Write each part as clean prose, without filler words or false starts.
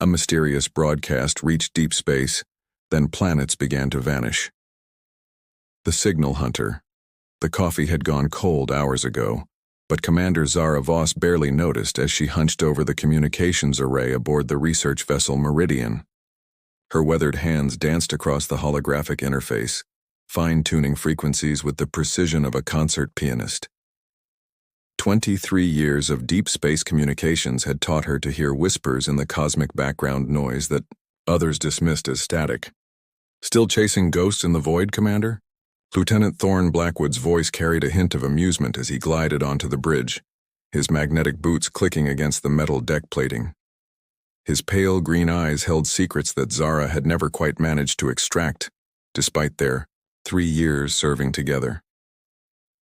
A mysterious broadcast reached deep space, then planets began to vanish. The signal hunter. The coffee had gone cold hours ago, but Commander Zara Voss barely noticed as she hunched over the communications array aboard the research vessel Meridian. Her weathered hands danced across the holographic interface, fine-tuning frequencies with the precision of a concert pianist. 23 years of deep space communications had taught her to hear whispers in the cosmic background noise that others dismissed as static. "Still chasing ghosts in the void, Commander?" Lieutenant Thorne Blackwood's voice carried a hint of amusement as he glided onto the bridge, his magnetic boots clicking against the metal deck plating. His pale green eyes held secrets that Zara had never quite managed to extract, despite their 3 years serving together.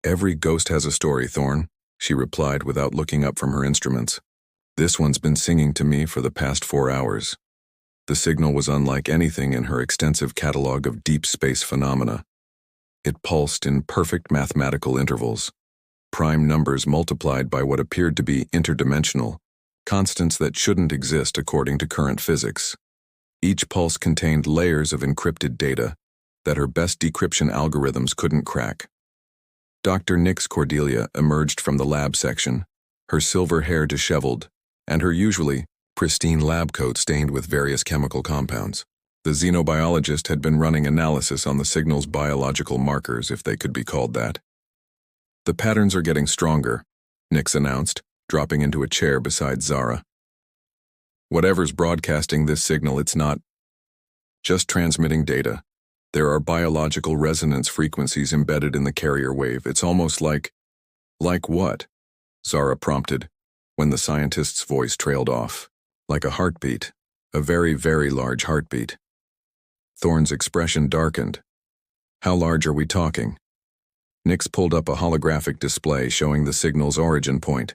"Every ghost has a story, Thorne," she replied without looking up from her instruments. "This one's been singing to me for the past 4 hours. The signal was unlike anything in her extensive catalog of deep space phenomena. It pulsed in perfect mathematical intervals, prime numbers multiplied by what appeared to be interdimensional, constants that shouldn't exist according to current physics. Each pulse contained layers of encrypted data that her best decryption algorithms couldn't crack. Dr. Nix Cordelia emerged from the lab section, her silver hair disheveled, and her usually pristine lab coat stained with various chemical compounds. The xenobiologist had been running analysis on the signal's biological markers, if they could be called that. "The patterns are getting stronger," Nix announced, dropping into a chair beside Zara. "Whatever's broadcasting this signal, it's not just transmitting data. There are biological resonance frequencies embedded in the carrier wave. It's almost like..." "Like what?" Zara prompted, when the scientist's voice trailed off. "Like a heartbeat. A very, very large heartbeat." Thorne's expression darkened. "How large are we talking?" Nix pulled up a holographic display showing the signal's origin point.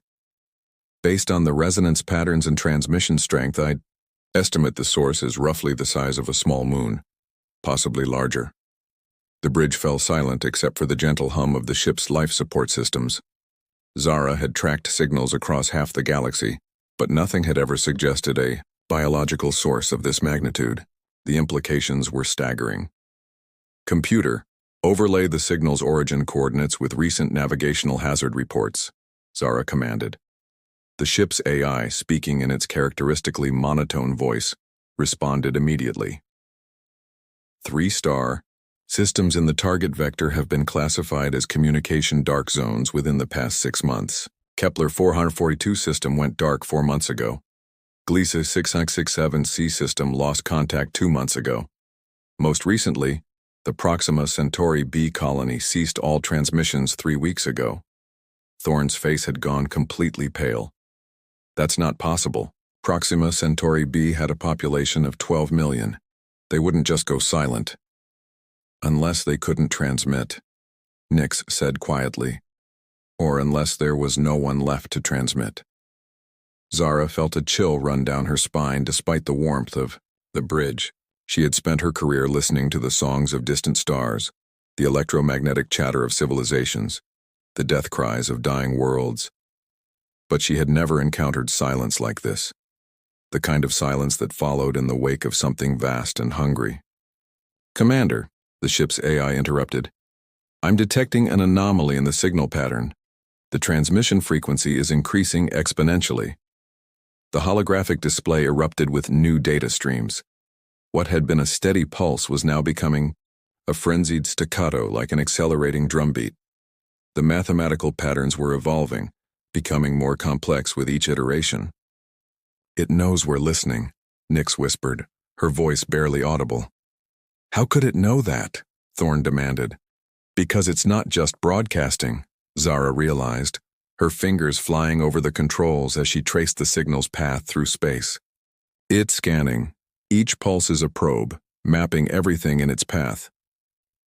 "Based on the resonance patterns and transmission strength, I'd estimate the source is roughly the size of a small moon. Possibly larger." The bridge fell silent except for the gentle hum of the ship's life support systems. Zara had tracked signals across half the galaxy, but nothing had ever suggested a biological source of this magnitude. The implications were staggering. "Computer, overlay the signal's origin coordinates with recent navigational hazard reports," Zara commanded. The ship's AI, speaking in its characteristically monotone voice, responded immediately. 3-star, systems in the target vector have been classified as communication dark zones within the past 6 months. Kepler 442 system went dark 4 months ago. Gliese 6667C system lost contact 2 months ago. Most recently, the Proxima Centauri B colony ceased all transmissions 3 weeks ago. Thorne's face had gone completely pale. "That's not possible. Proxima Centauri B had a population of 12 million. They wouldn't just go silent." "Unless they couldn't transmit," Nix said quietly. "Or unless there was no one left to transmit." Zara felt a chill run down her spine despite the warmth of the bridge. She had spent her career listening to the songs of distant stars, the electromagnetic chatter of civilizations, the death cries of dying worlds. But she had never encountered silence like this. The kind of silence that followed in the wake of something vast and hungry. "Commander," the ship's AI interrupted, "I'm detecting an anomaly in the signal pattern. The transmission frequency is increasing exponentially." The holographic display erupted with new data streams. What had been a steady pulse was now becoming a frenzied staccato like an accelerating drumbeat. The mathematical patterns were evolving, becoming more complex with each iteration. "It knows we're listening," Nix whispered, her voice barely audible. "How could it know that?" Thorne demanded. "Because it's not just broadcasting," Zara realized, her fingers flying over the controls as she traced the signal's path through space. "It's scanning. Each pulse is a probe, mapping everything in its path.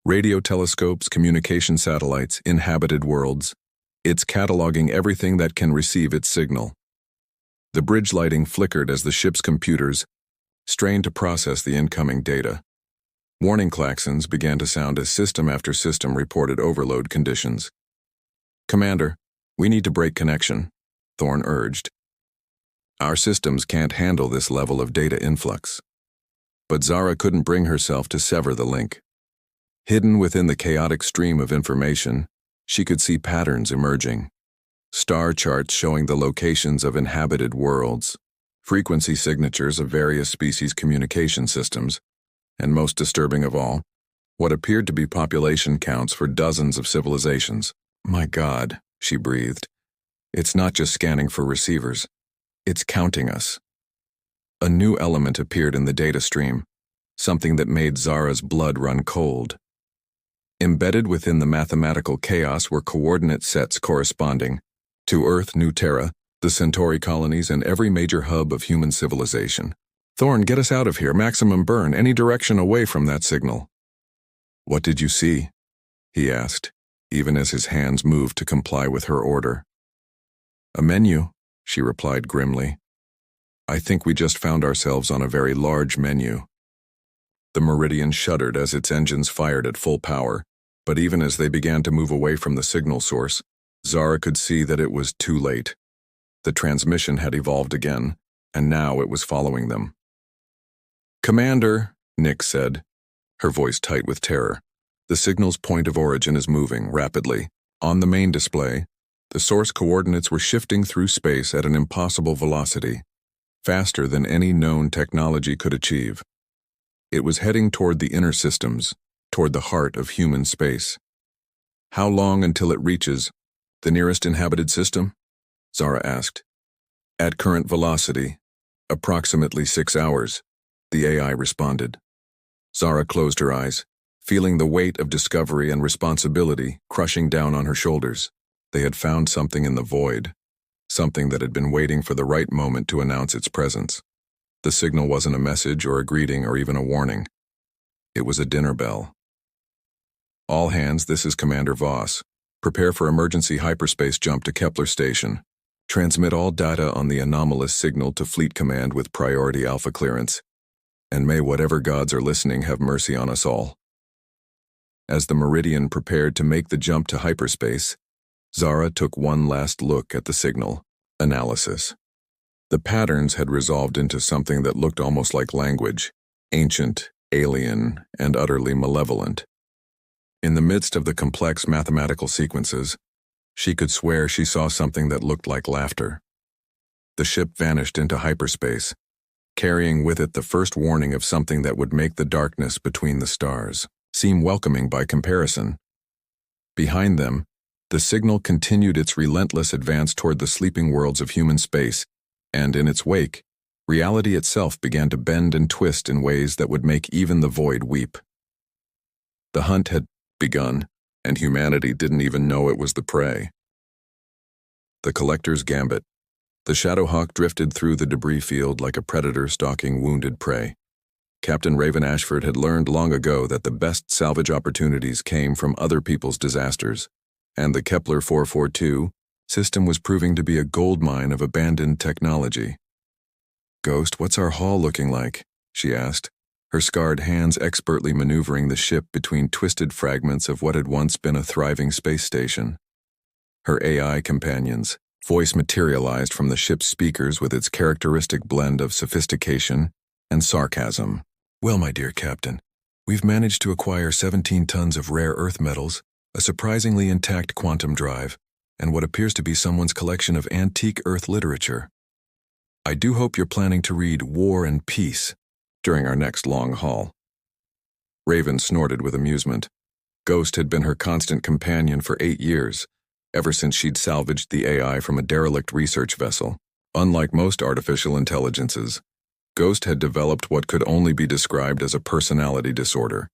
Radio telescopes, communication satellites, inhabited worlds. It's cataloging everything that can receive its signal." The bridge lighting flickered as the ship's computers strained to process the incoming data. Warning klaxons began to sound as system after system reported overload conditions. "Commander, we need to break connection," Thorne urged. Our systems can't handle this level of data influx. But Zara couldn't bring herself to sever the link. Hidden within the chaotic stream of information, she could see patterns emerging. Star charts showing the locations of inhabited worlds, frequency signatures of various species' communication systems, and most disturbing of all, what appeared to be population counts for dozens of civilizations. My God, she breathed. It's not just scanning for receivers. It's counting us. A new element appeared in the data stream, something that made Zara's blood run cold. Embedded within the mathematical chaos were coordinate sets corresponding to Earth, New Terra, the Centauri colonies, and every major hub of human civilization. Thorn, get us out of here. Maximum burn, any direction away from that signal. What did you see? He asked, even as his hands moved to comply with her order. A menu, she replied grimly. I think we just found ourselves on a very large menu. The Meridian shuddered as its engines fired at full power, but even as they began to move away from the signal source, Zara could see that it was too late. The transmission had evolved again, and now it was following them. Commander, Nick said, her voice tight with terror. The signal's point of origin is moving rapidly. On the main display, the source coordinates were shifting through space at an impossible velocity, faster than any known technology could achieve. It was heading toward the inner systems, toward the heart of human space. How long until it reaches the nearest inhabited system? Zara asked. At current velocity, approximately 6 hours, the AI responded. Zara closed her eyes, feeling the weight of discovery and responsibility crushing down on her shoulders. They had found something in the void, something that had been waiting for the right moment to announce its presence. The signal wasn't a message or a greeting or even a warning. It was a dinner bell. All hands, this is Commander Voss. Prepare for emergency hyperspace jump to Kepler Station. Transmit all data on the anomalous signal to Fleet Command with priority alpha clearance. And may whatever gods are listening have mercy on us all. As the Meridian prepared to make the jump to hyperspace, Zara took one last look at the signal. Analysis. The patterns had resolved into something that looked almost like language, ancient, alien, and utterly malevolent. In the midst of the complex mathematical sequences, she could swear she saw something that looked like laughter. The ship vanished into hyperspace, carrying with it the first warning of something that would make the darkness between the stars seem welcoming by comparison. Behind them, the signal continued its relentless advance toward the sleeping worlds of human space, and in its wake, reality itself began to bend and twist in ways that would make even the void weep. The hunt had begun, and humanity didn't even know it was the prey. The Collector's Gambit. The Shadowhawk drifted through the debris field like a predator stalking wounded prey. Captain Raven Ashford had learned long ago that the best salvage opportunities came from other people's disasters, and the Kepler 442 system was proving to be a goldmine of abandoned technology. Ghost, what's our haul looking like? She asked, her scarred hands expertly maneuvering the ship between twisted fragments of what had once been a thriving space station. Her AI companion's voice materialized from the ship's speakers with its characteristic blend of sophistication and sarcasm. Well, my dear Captain, we've managed to acquire 17 tons of rare earth metals, a surprisingly intact quantum drive, and what appears to be someone's collection of antique earth literature. I do hope you're planning to read War and Peace during our next long haul. Raven snorted with amusement. Ghost had been her constant companion for 8 years, ever since she'd salvaged the AI from a derelict research vessel. Unlike most artificial intelligences, Ghost had developed what could only be described as a personality disorder,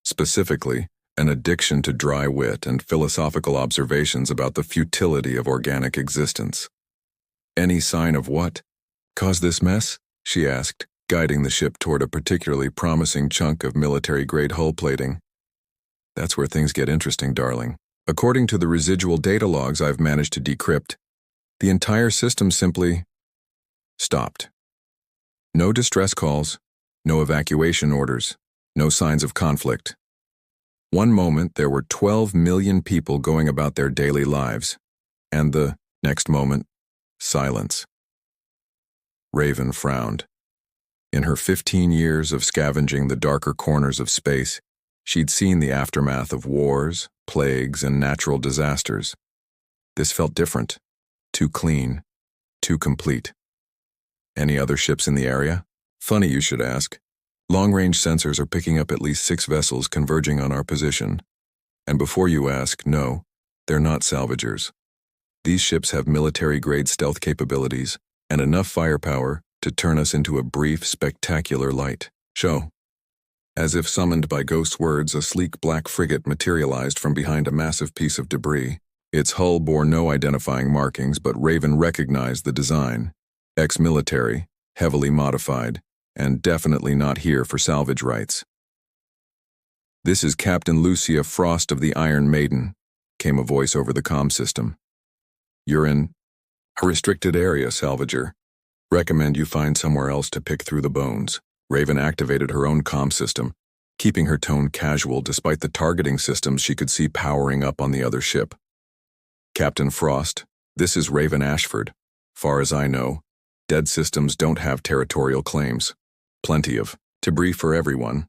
specifically, an addiction to dry wit and philosophical observations about the futility of organic existence. Any sign of what caused this mess? She asked, guiding the ship toward a particularly promising chunk of military-grade hull plating. That's where things get interesting, darling. According to the residual data logs I've managed to decrypt, the entire system simply stopped. No distress calls, no evacuation orders, no signs of conflict. One moment there were 12 million people going about their daily lives, and the next moment, silence. Raven frowned. In her 15 years of scavenging the darker corners of space, she'd seen the aftermath of wars, plagues, and natural disasters. This felt different, too clean, too complete. Any other ships in the area? Funny you should ask. Long-range sensors are picking up at least 6 vessels converging on our position. And before you ask, no, they're not salvagers. These ships have military-grade stealth capabilities and enough firepower to turn us into a brief, spectacular light show. As if summoned by ghost words, a sleek black frigate materialized from behind a massive piece of debris. Its hull bore no identifying markings, but Raven recognized the design. Ex-military, heavily modified, and definitely not here for salvage rights. "This is Captain Lucia Frost of the Iron Maiden," came a voice over the comm system. "You're in a restricted area, salvager. Recommend you find somewhere else to pick through the bones." Raven activated her own comm system, keeping her tone casual despite the targeting systems she could see powering up on the other ship. "Captain Frost, this is Raven Ashford. Far as I know, dead systems don't have territorial claims. Plenty of debris for everyone."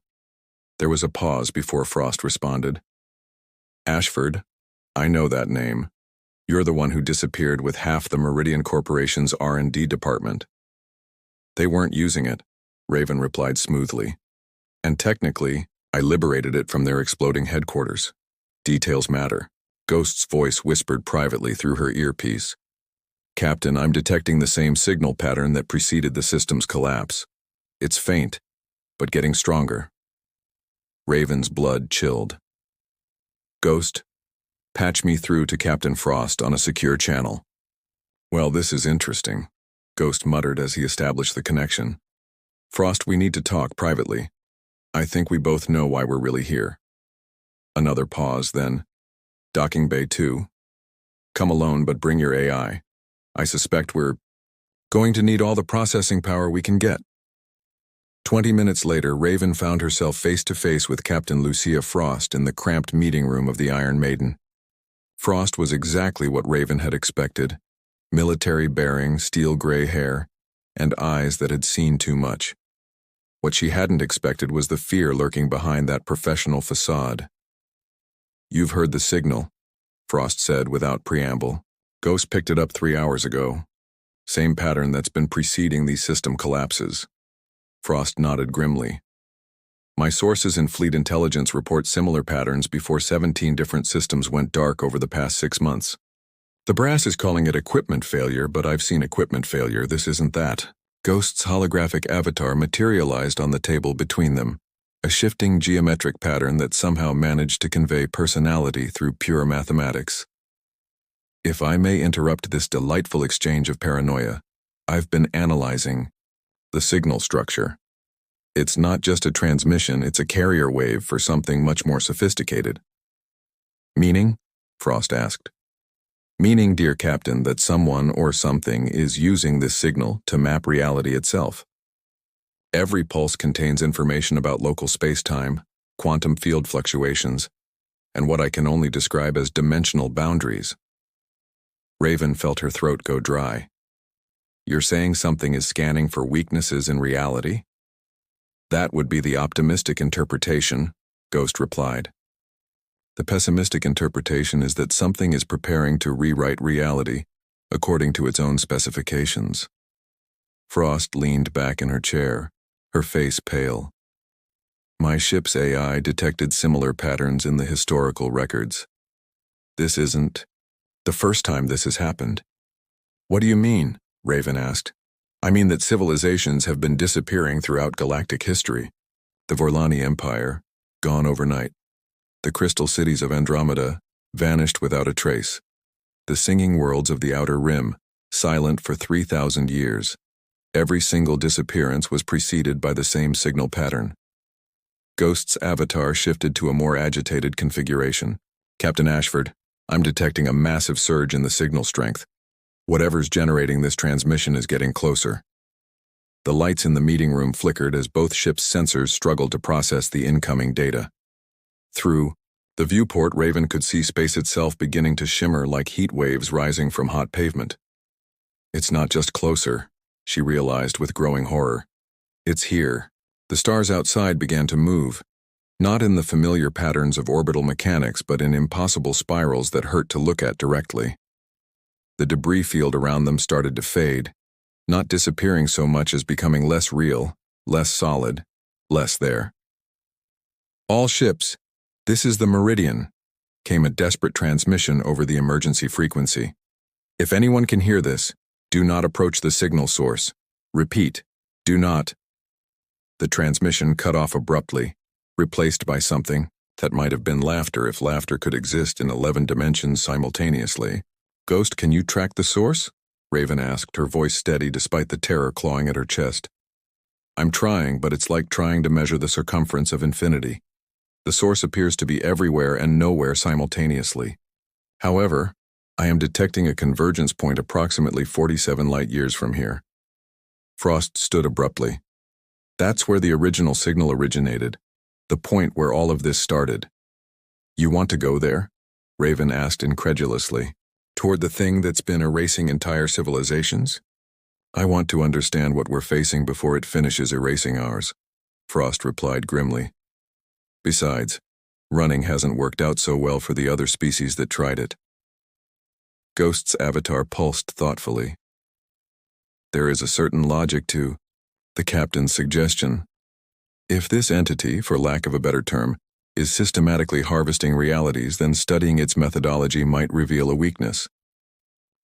There was a pause before Frost responded. "Ashford, I know that name. You're the one who disappeared with half the Meridian Corporation's R&D department." "They weren't using it," Raven replied smoothly. "And technically, I liberated it from their exploding headquarters. Details matter." Ghost's voice whispered privately through her earpiece. "Captain, I'm detecting the same signal pattern that preceded the system's collapse. It's faint, but getting stronger." Raven's blood chilled. "Ghost, patch me through to Captain Frost on a secure channel." "Well, this is interesting," Ghost muttered as he established the connection. "Frost, we need to talk privately. I think we both know why we're really here." Another pause, then, "Docking Bay 2. Come alone, but bring your AI. I suspect we're going to need all the processing power we can get." 20 minutes later, Raven found herself face-to-face with Captain Lucia Frost in the cramped meeting room of the Iron Maiden. Frost was exactly what Raven had expected: military bearing, steel-gray hair, and eyes that had seen too much. What she hadn't expected was the fear lurking behind that professional facade. "You've heard the signal," Frost said without preamble. "Ghost picked it up 3 hours ago. Same pattern that's been preceding these system collapses." Frost nodded grimly. "My sources in fleet intelligence report similar patterns before 17 different systems went dark over the past 6 months. The brass is calling it equipment failure, but I've seen equipment failure. This isn't that." Ghost's holographic avatar materialized on the table between them, a shifting geometric pattern that somehow managed to convey personality through pure mathematics. "If I may interrupt this delightful exchange of paranoia, I've been analyzing the signal structure. It's not just a transmission, it's a carrier wave for something much more sophisticated." "Meaning?" Frost asked. "Meaning, dear Captain, that someone or something is using this signal to map reality itself. Every pulse contains information about local space-time, quantum field fluctuations, and what I can only describe as dimensional boundaries." Raven felt her throat go dry. "You're saying something is scanning for weaknesses in reality?" "That would be the optimistic interpretation," Ghost replied. "The pessimistic interpretation is that something is preparing to rewrite reality according to its own specifications." Frost leaned back in her chair, her face pale. "My ship's AI detected similar patterns in the historical records. This isn't the first time this has happened." "What do you mean?" Raven asked. "I mean that civilizations have been disappearing throughout galactic history. The Vorlani Empire, gone overnight. The crystal cities of Andromeda, vanished without a trace. The singing worlds of the Outer Rim, silent for 3,000 years. Every single disappearance was preceded by the same signal pattern." Ghost's avatar shifted to a more agitated configuration. "Captain Ashford, I'm detecting a massive surge in the signal strength. Whatever's generating this transmission is getting closer." The lights in the meeting room flickered as both ships' sensors struggled to process the incoming data. Through the viewport, Raven could see space itself beginning to shimmer like heat waves rising from hot pavement. "It's not just closer," she realized with growing horror. It's here. The stars outside began to move, not in the familiar patterns of orbital mechanics, but in impossible spirals that hurt to look at directly. The debris field around them started to fade, not disappearing so much as becoming less real, less solid, less there. "All ships, this is the Meridian," came a desperate transmission over the emergency frequency. "If anyone can hear this, do not approach the signal source. Repeat, do not." The transmission cut off abruptly, replaced by something that might have been laughter if laughter could exist in 11 dimensions simultaneously. "Ghost, can you track the source?" Raven asked, her voice steady despite the terror clawing at her chest. "I'm trying, but it's like trying to measure the circumference of infinity. The source appears to be everywhere and nowhere simultaneously. However, I am detecting a convergence point approximately 47 light-years from here." Frost stood abruptly. "That's where the original signal originated, the point where all of this started." "You want to go there?" Raven asked incredulously. "Toward the thing that's been erasing entire civilizations?" "I want to understand what we're facing before it finishes erasing ours," Frost replied grimly. "Besides, running hasn't worked out so well for the other species that tried it." Ghost's avatar pulsed thoughtfully. "There is a certain logic to the captain's suggestion. If this entity, for lack of a better term, is systematically harvesting realities, then studying its methodology might reveal a weakness."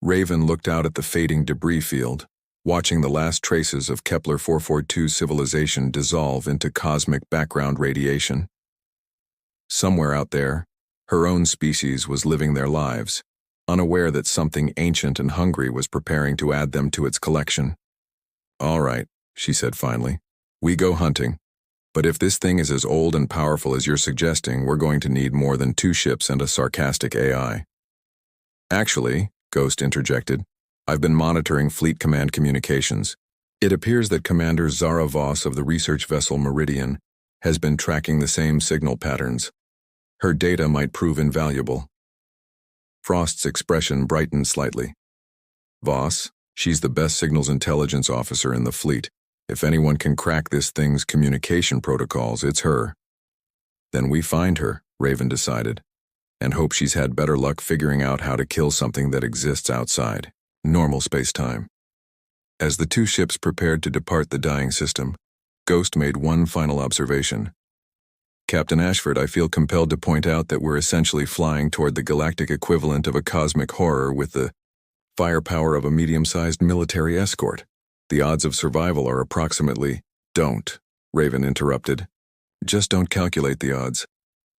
Raven looked out at the fading debris field, watching the last traces of Kepler 442 civilization dissolve into cosmic background radiation. Somewhere out there, her own species was living their lives, unaware that something ancient and hungry was preparing to add them to its collection. "All right," she said finally, "we go hunting. But if this thing is as old and powerful as you're suggesting, we're going to need more than 2 ships and a sarcastic AI." "Actually," Ghost interjected, "I've been monitoring Fleet Command communications. It appears that Commander Zara Voss of the research vessel Meridian has been tracking the same signal patterns. Her data might prove invaluable." Frost's expression brightened slightly. "Voss, she's the best signals intelligence officer in the fleet. If anyone can crack this thing's communication protocols, it's her." "Then we find her," Raven decided, "and hope she's had better luck figuring out how to kill something that exists outside normal space-time." As the 2 ships prepared to depart the dying system, Ghost made one final observation. "Captain Ashford, I feel compelled to point out that we're essentially flying toward the galactic equivalent of a cosmic horror with the firepower of a medium-sized military escort. The odds of survival are approximately—" "Don't," Raven interrupted. "Just don't calculate the odds.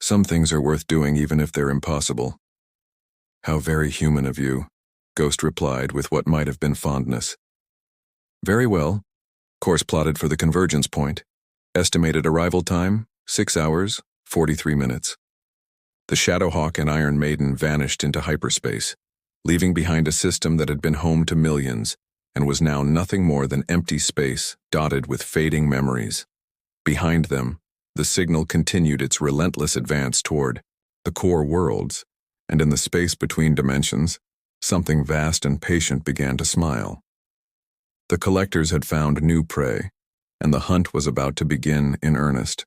Some things are worth doing even if they're impossible." "How very human of you," Ghost replied with what might have been fondness. "Very well. Course plotted for the convergence point. Estimated arrival time, 6 hours, 43 minutes. The Shadowhawk and Iron Maiden vanished into hyperspace, leaving behind a system that had been home to millions and was now nothing more than empty space dotted with fading memories. Behind them, the signal continued its relentless advance toward the core worlds, and in the space between dimensions, something vast and patient began to smile. The collectors had found new prey, and the hunt was about to begin in earnest.